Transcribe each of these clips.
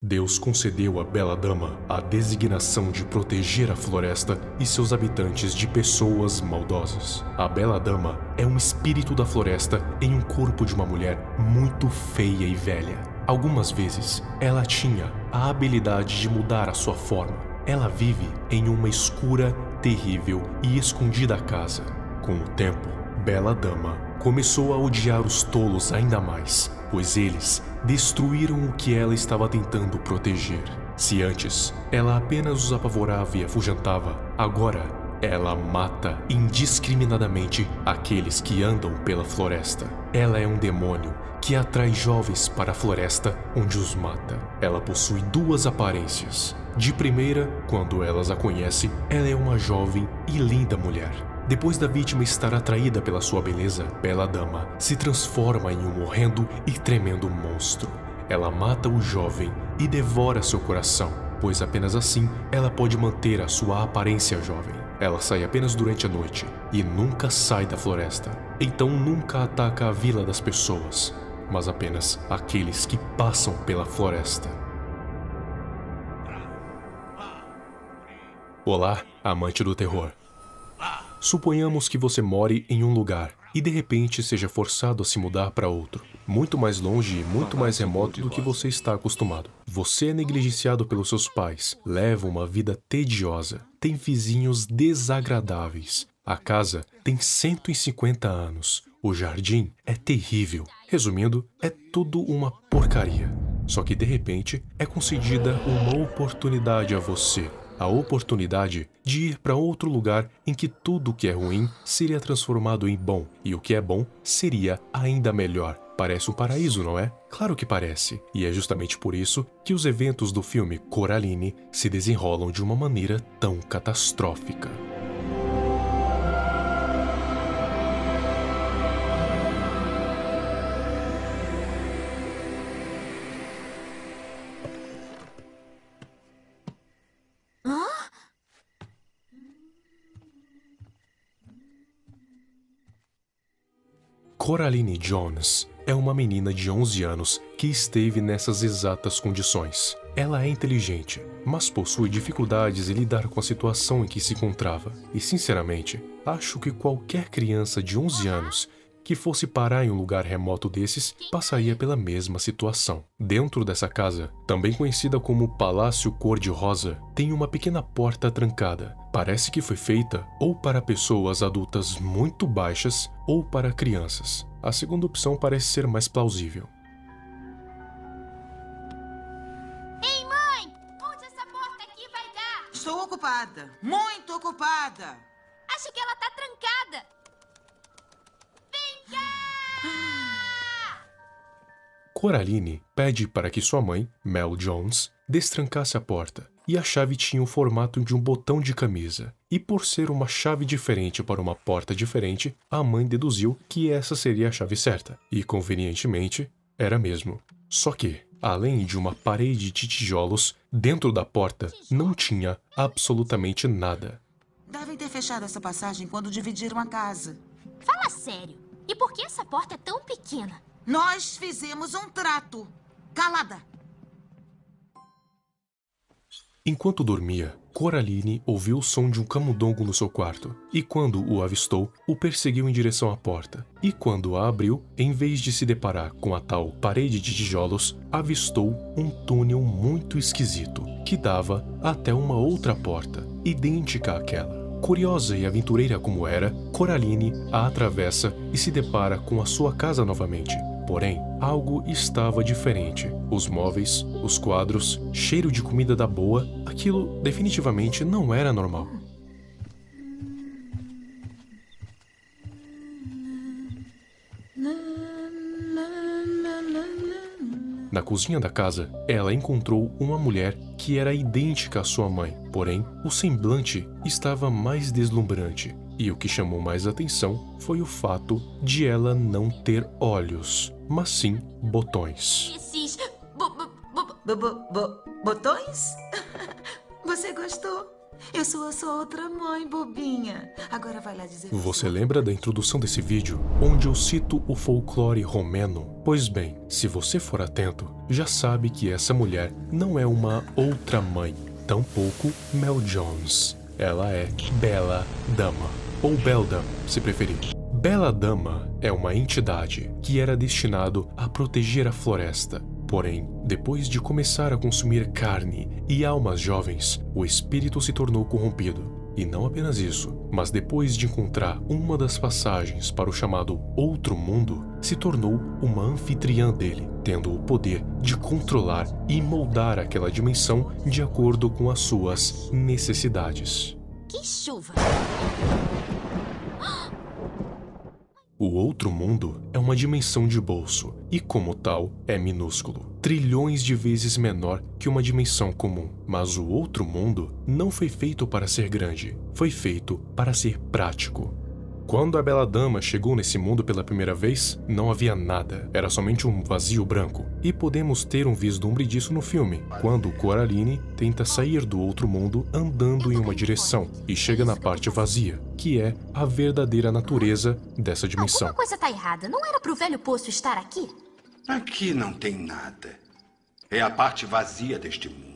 Deus concedeu à bela dama a designação de proteger a floresta e seus habitantes de pessoas maldosas. A bela dama é um espírito da floresta em um corpo de uma mulher muito feia e velha. Algumas vezes, ela tinha a habilidade de mudar a sua forma. Ela vive em uma escura, terrível e escondida casa. Com o tempo, Bela Dama começou a odiar os tolos ainda mais, pois eles destruíram o que ela estava tentando proteger. Se antes ela apenas os apavorava e afugentava, agora ela mata indiscriminadamente aqueles que andam pela floresta. Ela é um demônio que atrai jovens para a floresta onde os mata. Ela possui duas aparências. De primeira, quando elas a conhecem, ela é uma jovem e linda mulher. Depois da vítima estar atraída pela sua beleza, Bela Dama se transforma em um horrendo e tremendo monstro. Ela mata o jovem e devora seu coração, pois apenas assim ela pode manter a sua aparência jovem. Ela sai apenas durante a noite e nunca sai da floresta. Então nunca ataca a vila das pessoas, mas apenas aqueles que passam pela floresta. Olá, amante do terror. Suponhamos que você more em um lugar e de repente seja forçado a se mudar para outro, muito mais longe e muito mais remoto do que você está acostumado. Você é negligenciado pelos seus pais, leva uma vida tediosa, tem vizinhos desagradáveis. A casa tem 150 anos, o jardim é terrível. Resumindo, é tudo uma porcaria. Só que de repente é concedida uma oportunidade a você. A oportunidade de ir para outro lugar em que tudo o que é ruim seria transformado em bom e o que é bom seria ainda melhor. Parece um paraíso, não é? Claro que parece. E é justamente por isso que os eventos do filme Coraline se desenrolam de uma maneira tão catastrófica. Coraline Jones é uma menina de 11 anos que esteve nessas exatas condições. Ela é inteligente, mas possui dificuldades em lidar com a situação em que se encontrava. E, sinceramente, acho que qualquer criança de 11 anos que fosse parar em um lugar remoto desses passaria pela mesma situação. Dentro dessa casa, também conhecida como Palácio Cor-de-Rosa, tem uma pequena porta trancada. Parece que foi feita ou para pessoas adultas muito baixas ou para crianças. A segunda opção parece ser mais plausível. Ei, mãe! Onde essa porta aqui vai dar? Estou ocupada, muito ocupada. Acho que ela tá trancada. Vem cá! Coraline pede para que sua mãe, Mel Jones, destrancasse a porta. E a chave tinha o formato de um botão de camisa. E por ser uma chave diferente para uma porta diferente, a mãe deduziu que essa seria a chave certa. E convenientemente, era mesmo. Só que, além de uma parede de tijolos, dentro da porta não tinha absolutamente nada. Devem ter fechado essa passagem quando dividiram a casa. Fala sério. E por que essa porta é tão pequena? Nós fizemos um trato. Calada! Enquanto dormia, Coraline ouviu o som de um camundongo no seu quarto, e quando o avistou, o perseguiu em direção à porta. E quando a abriu, em vez de se deparar com a tal parede de tijolos, avistou um túnel muito esquisito, que dava até uma outra porta, idêntica àquela. Curiosa e aventureira como era, Coraline a atravessa e se depara com a sua casa novamente. Porém, algo estava diferente. Os móveis, os quadros, cheiro de comida da boa, aquilo definitivamente não era normal. Na cozinha da casa, ela encontrou uma mulher que era idêntica à sua mãe, porém, o semblante estava mais deslumbrante. E o que chamou mais atenção foi o fato de ela não ter olhos, mas sim botões. Esses... Botões? Você gostou? Eu sou a sua outra mãe, bobinha. Agora vai lá dizer... Você lembra da introdução desse vídeo, onde eu cito o folclore romeno? Pois bem, se você for atento, já sabe que essa mulher não é uma outra mãe, tampouco Mel Jones. Ela é Bela Dama, ou Beldam, se preferir. Bela Dama é uma entidade que era destinado a proteger a floresta. Porém, depois de começar a consumir carne e almas jovens, o espírito se tornou corrompido. E não apenas isso, mas depois de encontrar uma das passagens para o chamado Outro Mundo, se tornou uma anfitriã dele, tendo o poder de controlar e moldar aquela dimensão de acordo com as suas necessidades. Que chuva! O Outro Mundo é uma dimensão de bolso e, como tal, é minúsculo, trilhões de vezes menor que uma dimensão comum. Mas o Outro Mundo não foi feito para ser grande, foi feito para ser prático. Quando a Bela Dama chegou nesse mundo pela primeira vez, não havia nada, era somente um vazio branco. E podemos ter um vislumbre disso no filme, quando Coraline tenta sair do Outro Mundo andando em uma direção e chega na parte vazia, que é a verdadeira natureza dessa dimensão. Alguma coisa tá errada. Não era pro velho poço estar aqui? Aqui não tem nada. É a parte vazia deste mundo.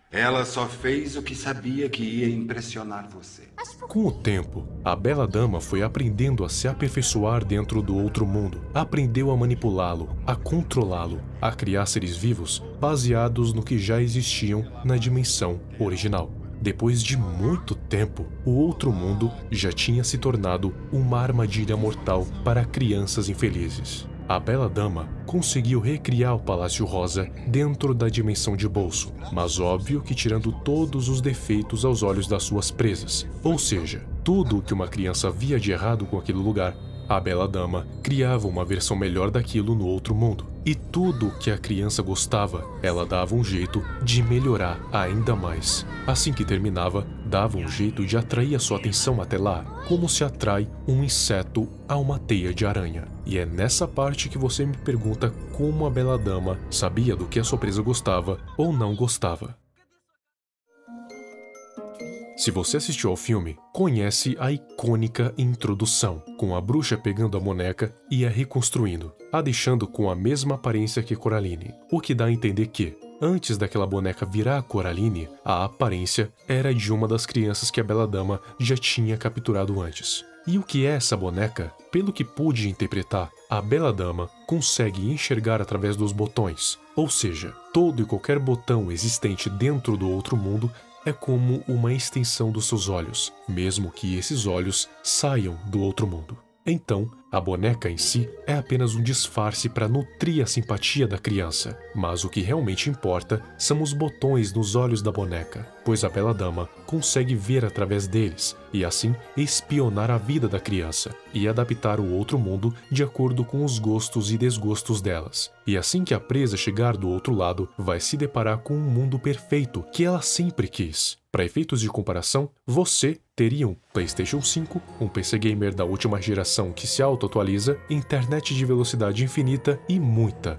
Ela só fez o que sabia que ia impressionar você. Com o tempo, a Bela Dama foi aprendendo a se aperfeiçoar dentro do Outro Mundo. Aprendeu a manipulá-lo, a controlá-lo, a criar seres vivos baseados no que já existiam na dimensão original. Depois de muito tempo, o Outro Mundo já tinha se tornado uma armadilha mortal para crianças infelizes. A Bela Dama conseguiu recriar o Palácio Rosa dentro da dimensão de bolso, mas óbvio que tirando todos os defeitos aos olhos das suas presas. Ou seja, tudo o que uma criança via de errado com aquele lugar, a Bela Dama criava uma versão melhor daquilo no Outro Mundo. E tudo o que a criança gostava, ela dava um jeito de melhorar ainda mais. Assim que terminava, dava um jeito de atrair a sua atenção até lá, como se atrai um inseto a uma teia de aranha. E é nessa parte que você me pergunta como a Bela Dama sabia do que a sua presa gostava ou não gostava. Se você assistiu ao filme, conhece a icônica introdução, com a bruxa pegando a boneca e a reconstruindo, a deixando com a mesma aparência que Coraline, o que dá a entender que, antes daquela boneca virar a Coraline, a aparência era de uma das crianças que a Bela Dama já tinha capturado antes. E o que é essa boneca? Pelo que pude interpretar, a Bela Dama consegue enxergar através dos botões, ou seja, todo e qualquer botão existente dentro do Outro Mundo é como uma extensão dos seus olhos, mesmo que esses olhos saiam do Outro Mundo. Então, a boneca em si é apenas um disfarce para nutrir a simpatia da criança, mas o que realmente importa são os botões nos olhos da boneca, pois a Bela Dama consegue ver através deles e assim espionar a vida da criança e adaptar o Outro Mundo de acordo com os gostos e desgostos delas. E assim que a presa chegar do outro lado, vai se deparar com um mundo perfeito que ela sempre quis. Para efeitos de comparação, você teria um PlayStation 5, um PC Gamer da última geração que se auto-atualiza, internet de velocidade infinita e muita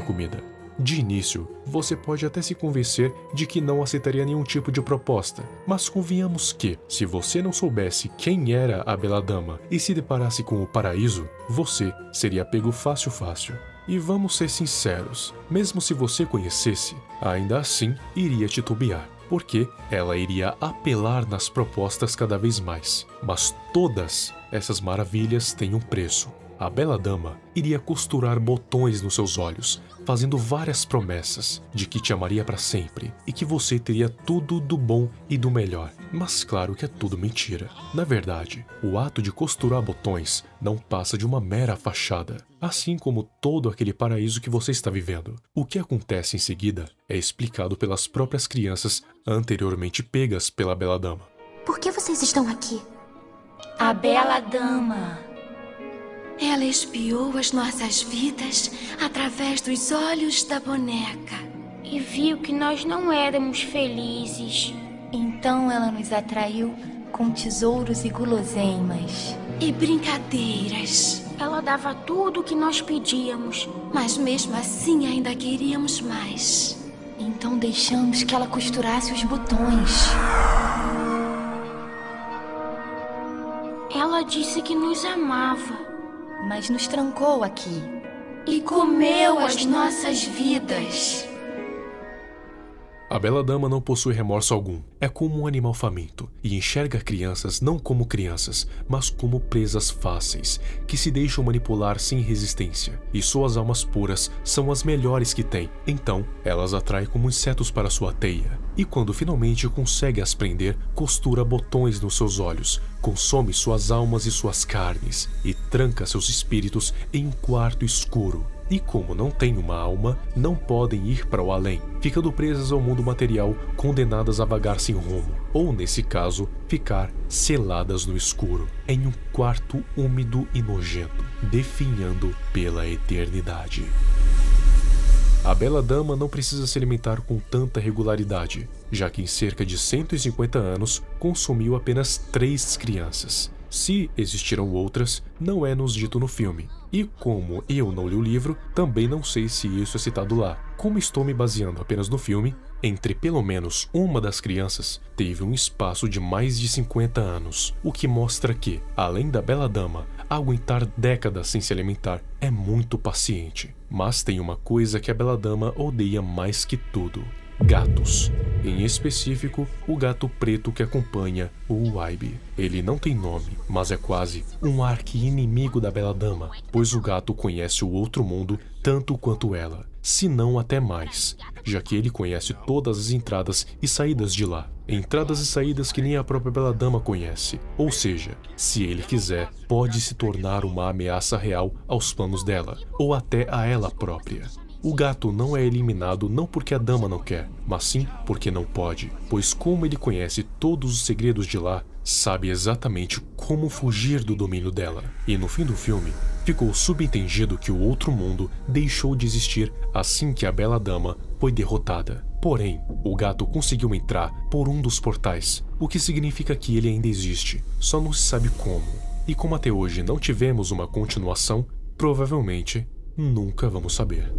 comida. De início, você pode até se convencer de que não aceitaria nenhum tipo de proposta, mas convenhamos que, se você não soubesse quem era a Bela Dama e se deparasse com o paraíso, você seria pego fácil. E vamos ser sinceros, mesmo se você conhecesse, ainda assim iria titubear, porque ela iria apelar nas propostas cada vez mais. Mas todas essas maravilhas têm um preço. A Bela Dama iria costurar botões nos seus olhos, fazendo várias promessas de que te amaria para sempre e que você teria tudo do bom e do melhor. Mas claro que é tudo mentira. Na verdade, o ato de costurar botões não passa de uma mera fachada, assim como todo aquele paraíso que você está vivendo. O que acontece em seguida é explicado pelas próprias crianças anteriormente pegas pela Bela Dama. Por que vocês estão aqui? A Bela Dama. Ela espiou as nossas vidas através dos olhos da boneca. E viu que nós não éramos felizes. Então ela nos atraiu com tesouros e guloseimas. E brincadeiras. Ela dava tudo o que nós pedíamos. Mas mesmo assim ainda queríamos mais. Então deixamos que ela costurasse os botões. Ela disse que nos amava, mas nos trancou aqui. e comeu as nossas vidas. A bela dama não possui remorso algum. É como um animal faminto e enxerga crianças não como crianças, mas como presas fáceis, que se deixam manipular sem resistência. E suas almas puras são as melhores que tem. Então, elas atraem como insetos para sua teia. E quando finalmente consegue as prender, costura botões nos seus olhos, consome suas almas e suas carnes e tranca seus espíritos em um quarto escuro. E como não têm uma alma, não podem ir para o além, ficando presas ao mundo material, condenadas a vagar sem rumo, ou nesse caso, ficar seladas no escuro, em um quarto úmido e nojento, definhando pela eternidade. A bela dama não precisa se alimentar com tanta regularidade, já que em cerca de 150 anos consumiu apenas 3 crianças. Se existiram outras, não é nos dito no filme. E como eu não li o livro, também não sei se isso é citado lá. Como estou me baseando apenas no filme, entre pelo menos uma das crianças teve um espaço de mais de 50 anos, o que mostra que, além da bela dama aguentar décadas sem se alimentar, é muito paciente. Mas tem uma coisa que a bela dama odeia mais que tudo: gatos. Em específico, o gato preto que acompanha o Waibe. Ele não tem nome, mas é quase um arqui-inimigo da bela dama, pois o gato conhece o outro mundo tanto quanto ela, se não até mais, já que ele conhece todas as entradas e saídas de lá. Entradas e saídas que nem a própria bela dama conhece. Ou seja, se ele quiser, pode se tornar uma ameaça real aos planos dela, ou até a ela própria. O gato não é eliminado não porque a dama não quer, mas sim porque não pode, pois como ele conhece todos os segredos de lá, sabe exatamente como fugir do domínio dela. E no fim do filme, ficou subentendido que o outro mundo deixou de existir assim que a bela dama foi derrotada. Porém, o gato conseguiu entrar por um dos portais, o que significa que ele ainda existe, só não se sabe como. E como até hoje não tivemos uma continuação, provavelmente nunca vamos saber.